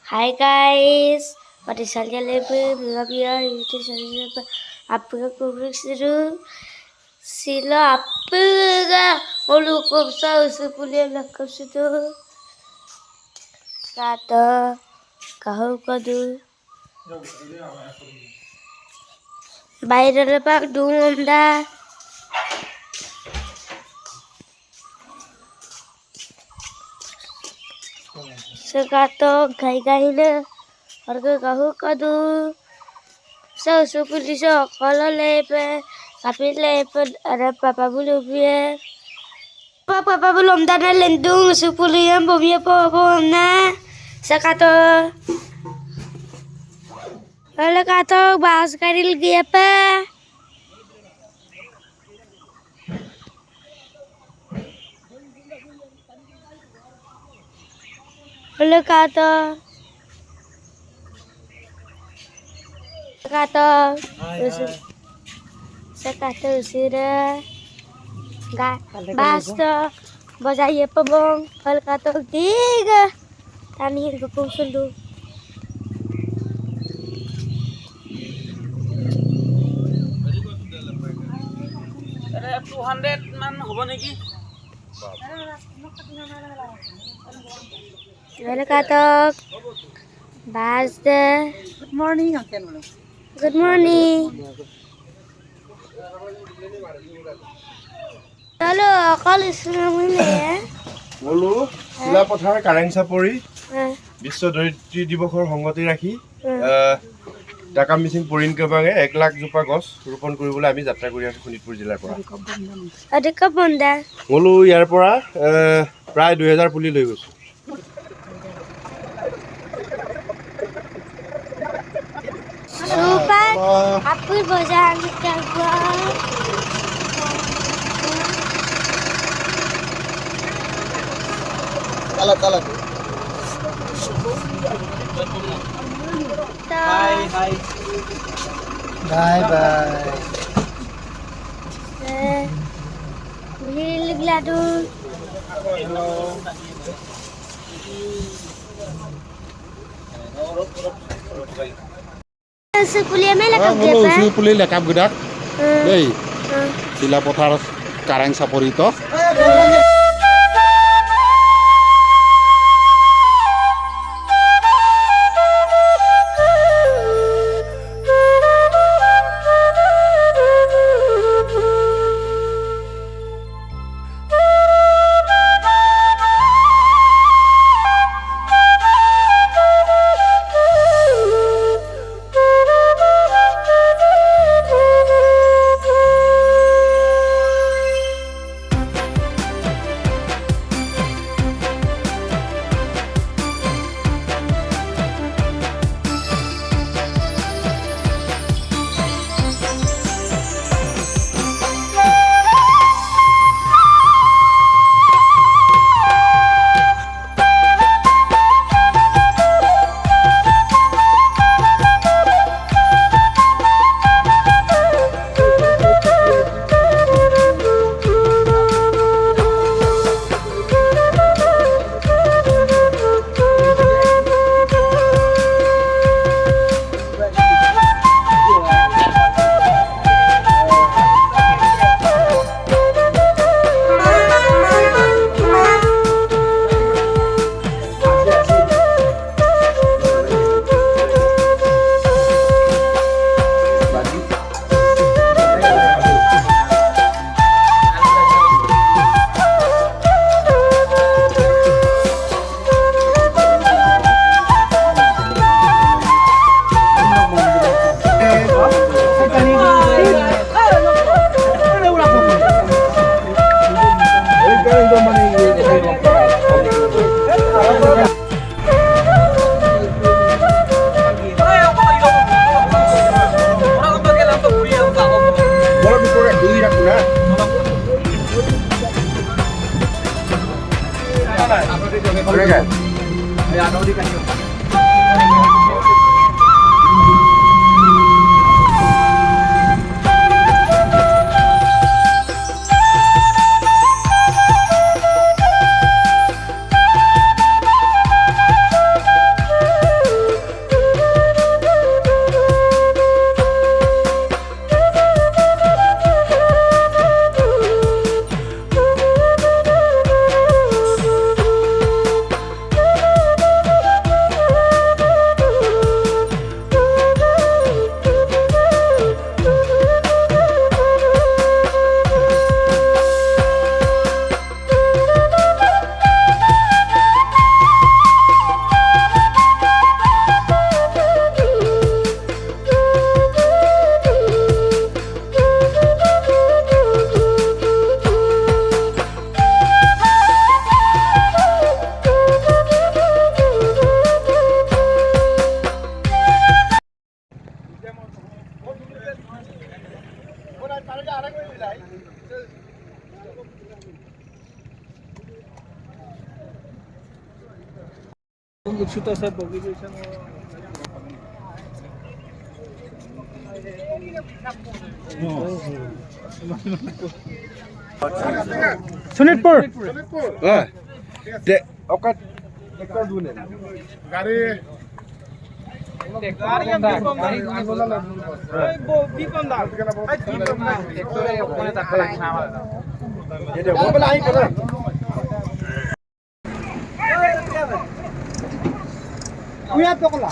Hi guys, pada saya lebih biar itu saya apa kurang sila apa olu kopsa usupulia lakap situ kata kau kadu bayar lepak dulu dah sekato gai na harga kau kadu sa usupuli so kalau lepe tapi lepe ada papa bulu biar papa belum ada lendung usupuli yang bobia papa na sekato kalau kata bahas karil gaya apa kalau kata usira gak basta bajaiye pabong kalau kata tiga tani gupung sundu Ada 200 মান হ'ব নেকি kalau kata basta good morning uncle good morning halo kalau islamnya ya বলো চিলাপথাৰ কাৰেং চাপৰি বিশ্ব ধৰিত্ৰী দিৱসৰ সংগতি ৰাখি টাকা মিচিং পৰিণ কেবাঙে 1 লাখ জোপা গছ ৰোপণ কৰিবলৈ আমি যাত্ৰা কৰি আছো শোণিতপুৰ জিলাৰ পৰা ada kebun dah বলো ইয়াৰ পৰা প্ৰায় 2000 পুলি লৈ গৈছো super aku belajar jago তালা হাই হাই bye bye Bilik ladu. Sepulia melak apa? Sepuluh lekap gedak. Dei. Cilapothar Karang Saporito. sudah saya begitu sama Sonitpur. Dek, okat ekor dulu. Gari. Jadi, mau beli apa? Kuya to kala.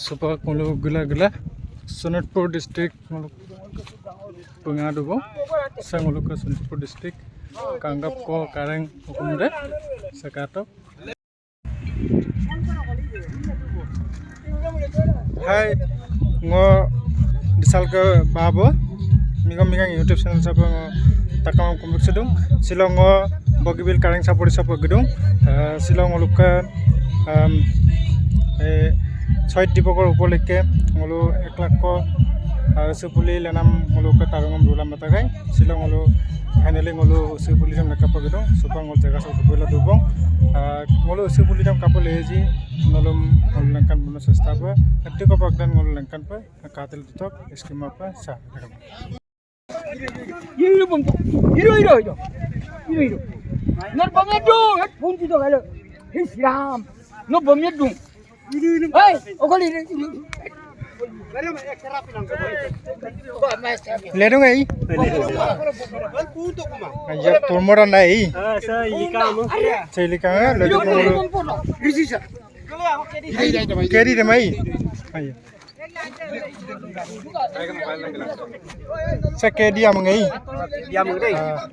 Supaya kalau gula Sonitpur district kalau pengaduh saya kalau ke Sonitpur district kanggap ko kareng hukum deh sekato. Hai ngo disal ke babo migang YouTube channel sapa ngo takam komik sedung silong ngo bogibil kareng sapori sapa gedung silong luka 6 দিবকৰ উপলক্ষে মলো 1 লাখ সুপুলি লেনাম মলো ক তারঙম দুলাম মতাগাই Shillong মলো finally মলো সুপুলি জম cup গদং সুপাং মল জায়গা সব কইলা দুবং মলো সুপুলি জম cup lazy নলম Lankan বন চেষ্টা পা এটক পাকদান মলো লঙ্কান পা কাতেল দিতক স্কিম পা সা 이리 봄도 이리 너 범해도 본지도 가려 히스람 너 범해도 Hey, okoli ini. ledung ai ya turmora nai selika ledung molo keri de mai ayo sa ke dia mengai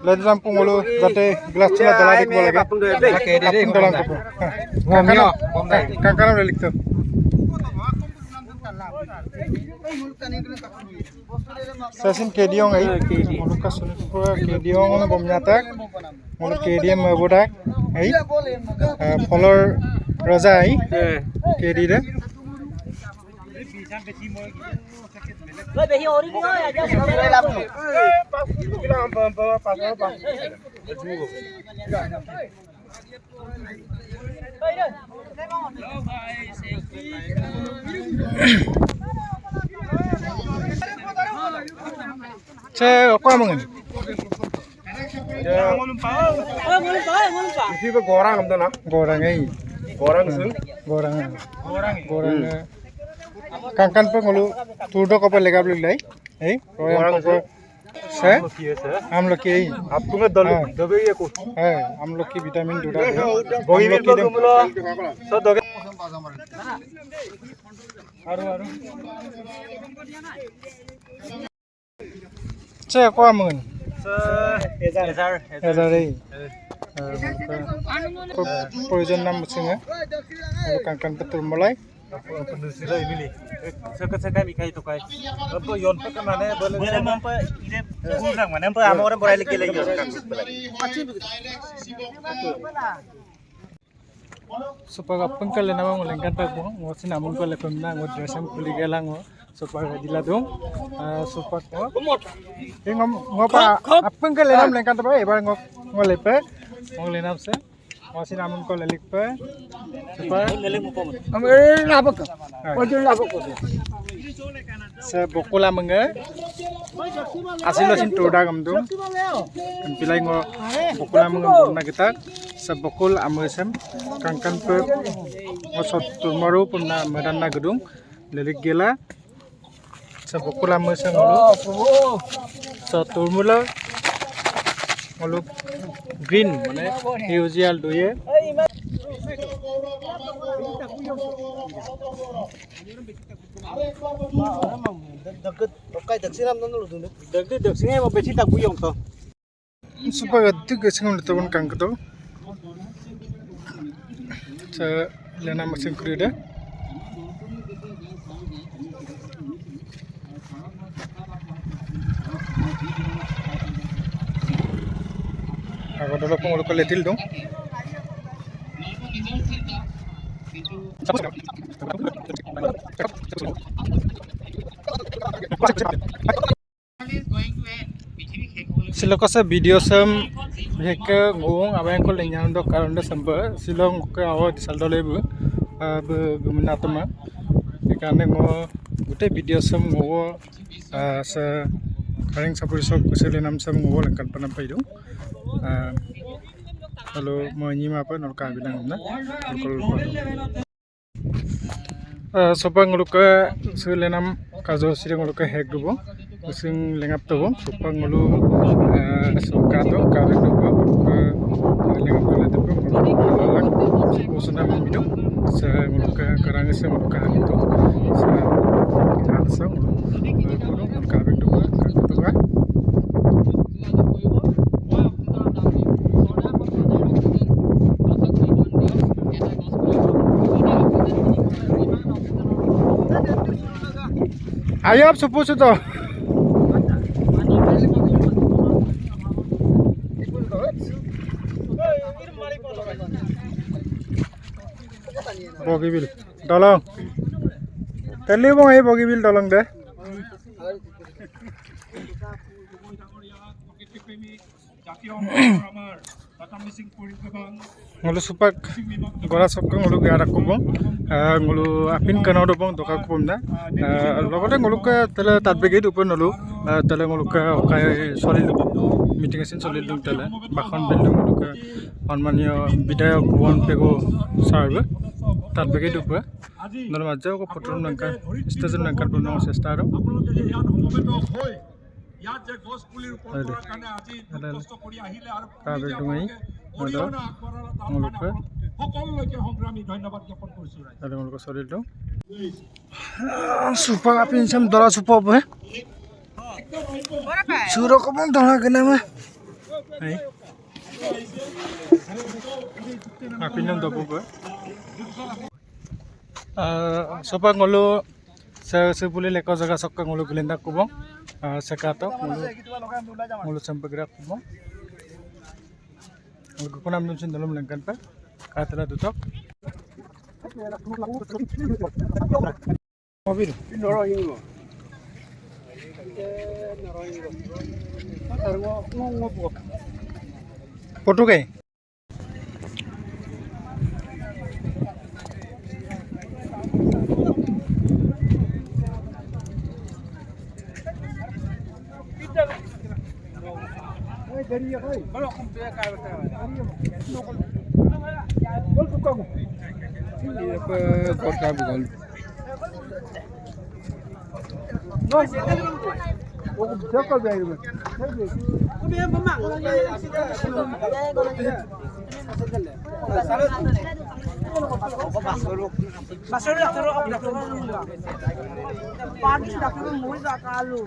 ledung rampung molo jate gelas cila dalai ko lage ke dia dalam ko ngomio kakak udah likto Sasin kediong ai mulu ka Sonitpur kediong ono bomnyatak mulu kediam bodak ai folor raja ai kedi de Che apa mungkin? Isi ke gorang am na? Gorang ai. Gorang sing. Gorang. Kankan pe ngolu turdo ko pe lega bli lai. Ei, gorang ko se amloki ai. Aptunga dal dabe ye ko. Hai, amloki vitamin duda. Bogi bin ko mulo. So doge. Aru. Che apa mungkin? Ezar ai. Provision nam singa. Kankan betul mulai. Pendusilah ini, sekat mikai itu kai. Apa yon pe kemana? Boleh mampu ini kurang mana? Mampu amo orang boleh lagi lagi. Supaya pengkal nama ngolengkan pak mo, ngosin amun ko lekom na ngot dressam kuli gelang mo, supaya dila dong, supaya ngopa pengkal nama lengkan pak, ibar ngolepe, ngolenam se, ngosin amun ko lelikpe, supaya Ambil lapok, wajar lapok. sa bokula menge asilo sin toda gamdum pilai ngo bokula menge borna kita sa bokul amesem kangkan pe ngosot turmaru punna medanna gedung lelik gela sa bokula amesem ngolu sa turmula ngolu green mane hiujial doye supaya itu kesengol tahun kangkto sa lena mesin krida aku dulu pun lupa letil dong silokasa video sam heke ngong abang ko lenyang do karonda samba silong ke awo disaldo lebu bemenatama ekane ngo gute video sam ngo sa karing sapuri sok kusele nam sam ngo langkan panam paidu lalu menyima apa nolka bilang na sopa nguluka sulenam kazo sire nguluka hek dubo sing lengap tobo sopa ngulu sokato kare dubo lengap tola dubo lalang usuna mido sa nguluka karang sa nguluka hanito sa kansa nguluka hek dubo kakatoga ayo ab supuso to bogibil dolong teli bong ai bogibil dolong de ngulu supak gora sokko ngulu gara kubong ngulu apin kanado bong doka kubom na logote ngulu ka tele tatbege upon ngulu tele ngulu ka okay solid meeting asin solid dum tele bakhon bendum ngulu ka onmanio bidaya kubon pego sarbe tatbege dupa nol majja ko photo nangka station nangka bono chesta aro ইয়াত যে গছ পুলিৰ ওপৰৰ কাৰণে আজি কষ্ট কৰি আহিলে আৰু সকলোকে সংগ্ৰামী ধন্যবাদ জ্ঞাপন কৰিছো তেওঁলোকৰ শৰীৰটো সুপা পিনছম দৰা সুপা বে সুৰ কমন দৰা কেনে মে এই আপিনম দব বে সুপা ngolo sa puli leko jaga sokka ngolo gelenda kubong sekato ngolo sampai gerak kubong ngolo kunam dum sin dalam lengkan pa katala dutok mobil noro hingo foto kay Kalau kumpulnya kayak gol tuh kamu. Ini apa kota bukan? No, oh jauh dari mana? Udah memang. Masuk dah terus up dah terus. Pagi dah terus mulai dah kalu.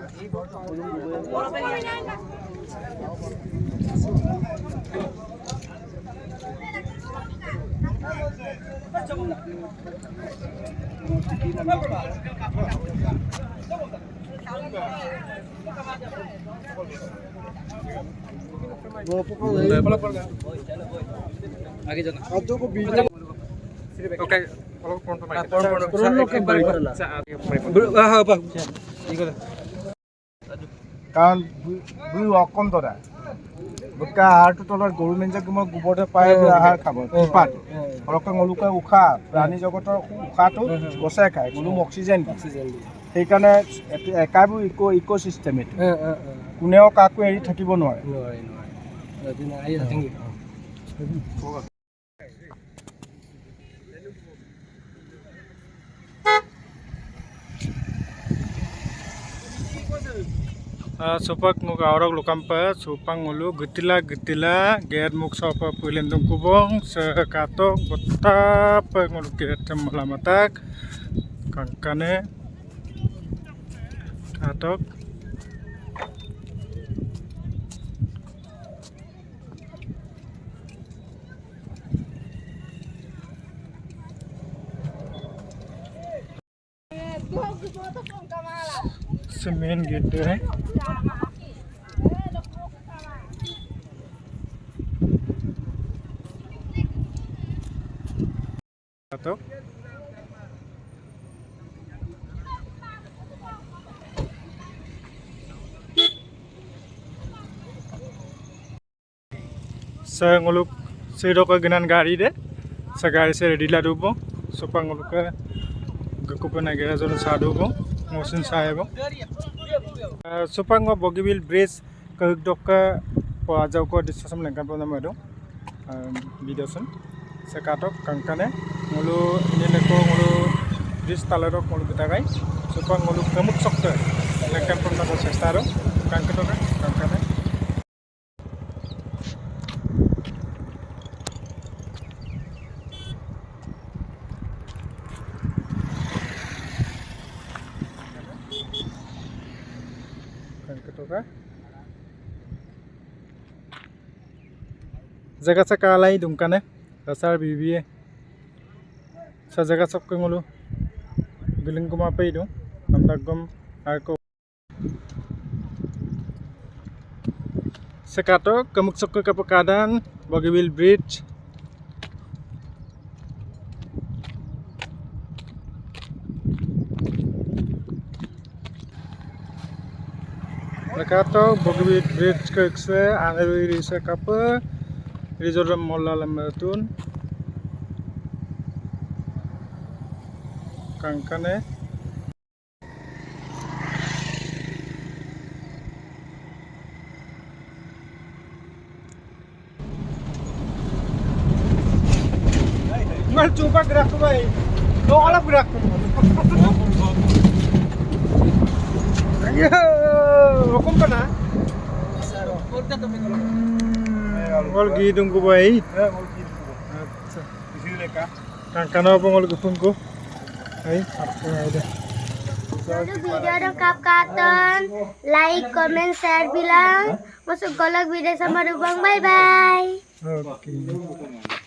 आगे जाना अब दो को बीच okay কাৰণ দুই অকণ দৰা গোটকা আহাৰটো তলত গৰু মেঞ্জাক মই গোবৰতে পাই আহাৰ খাব পাত সৰহকৈ গলুকৈ উশাহ প্ৰাণী জগতৰ উশাহটো গছাই খায় গলুম অক্সিজেন সেইকাৰণে একাবোৰ ইক' চিষ্টেম এইটো কোনেও কাকো এৰি থাকিব নোৱাৰে Sopak nuk awrak lukampa supang ngulu getila get muk sopa pulendung kubong sekatok betap ngulu get malamatak kangkane katok semen gitu atau saya nguluk sedok kegenan gari deh segari saya ready lah dulu supaya nguluk ke gekupan agak zona sadu bong motion saya bong supaya nguluk Bogibeel Bridge kehudok ke pajau ko disasam lengkap pun nama dong video sun sekatok kangkane ngulu ini leko ngulu bridge talarok ngulu kita kai supaya ngulu kemuk sokter lengkap pun nama sestaro kangkane jaga sakalai dungkane dasar bibi sa jaga sok ngulu biling kuma pay dong namdagom ako sekato kemuk sok ke kapakadan Bogibeel Bridge sekato Bogibeel Bridge ke se aneri se kapa Resort Molla Lamatun Kangkane Mal coba gerak baik lo ala gerak ayo hukum kana ngol gidung ko bay acha isile ka kangkana po ngol gupun ko ay ada video dong kapkaton like comment share bilang masuk golok video sama Rubang bye bye okay